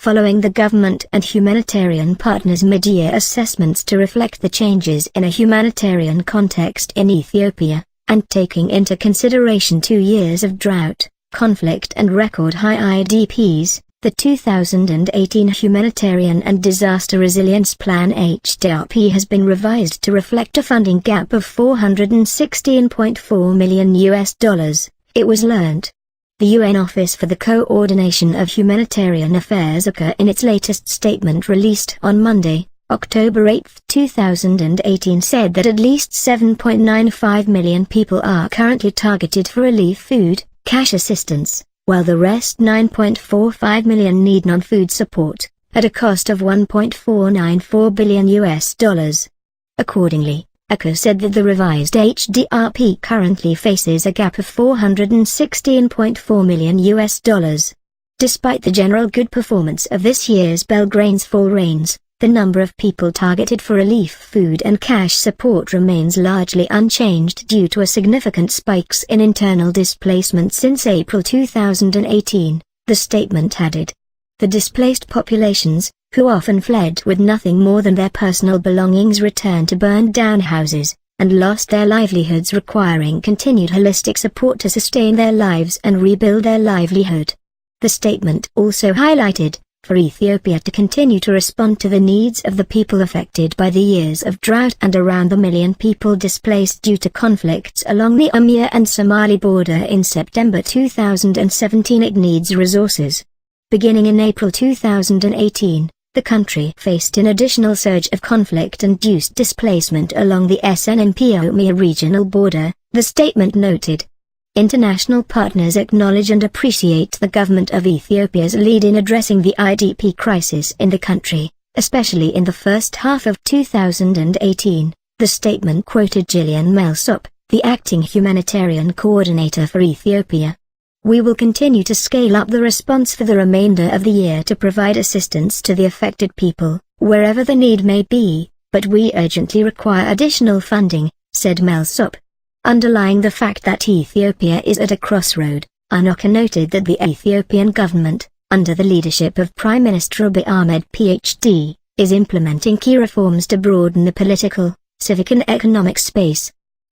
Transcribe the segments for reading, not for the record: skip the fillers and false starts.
following the government and humanitarian partners' mid-year assessments to reflect the changes in a humanitarian context in Ethiopia, and taking into consideration 2 years of drought, conflict and record-high IDPs. The 2018 Humanitarian and Disaster Resilience Plan (HDRP) has been revised to reflect a funding gap of $416.4 million. It was learned. The UN Office for the Coordination of Humanitarian Affairs (OCHA) in its latest statement released on Monday, October 8, 2018 said that at least 7.95 million people are currently targeted for relief food, cash assistance, while the rest 9.45 million need non-food support, at a cost of $1.494 billion. Accordingly, OCHA said that the revised HDRP currently faces a gap of $416.4 million. Despite the general good performance of this year's Belgrane's fall rains, the number of people targeted for relief food and cash support remains largely unchanged due to a significant spikes in internal displacement since April 2018, the statement added. The displaced populations, who often fled with nothing more than their personal belongings, returned to burned-down houses, and lost their livelihoods, requiring continued holistic support to sustain their lives and rebuild their livelihood. The statement also highlighted, for Ethiopia to continue to respond to the needs of the people affected by the years of drought and around the million people displaced due to conflicts along the Oromia and Somali border in September 2017, it needs resources. Beginning in April 2018, the country faced an additional surge of conflict-induced displacement along the SNMP-Oromia regional border, the statement noted. International partners acknowledge and appreciate the government of Ethiopia's lead in addressing the IDP crisis in the country, especially in the first half of 2018, the statement quoted Gillian Melsop, the acting humanitarian coordinator for Ethiopia. We will continue to scale up the response for the remainder of the year to provide assistance to the affected people, wherever the need may be, but we urgently require additional funding, said Melsop. Underlying the fact that Ethiopia is at a crossroad, UNOCHA noted that the Ethiopian government, under the leadership of Prime Minister Abiy Ahmed PhD, is implementing key reforms to broaden the political, civic and economic space.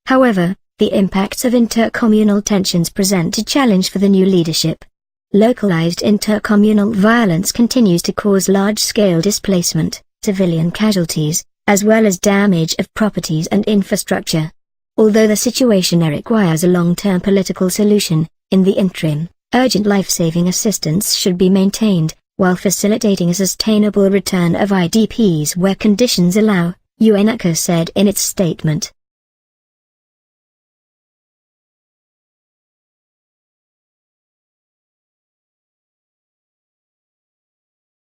However, the impacts of intercommunal tensions present a challenge for the new leadership. Localized intercommunal violence continues to cause large-scale displacement, civilian casualties, as well as damage of properties and infrastructure. Although the situation requires a long-term political solution, in the interim, urgent life-saving assistance should be maintained, while facilitating a sustainable return of IDPs where conditions allow, UNOCHA said in its statement.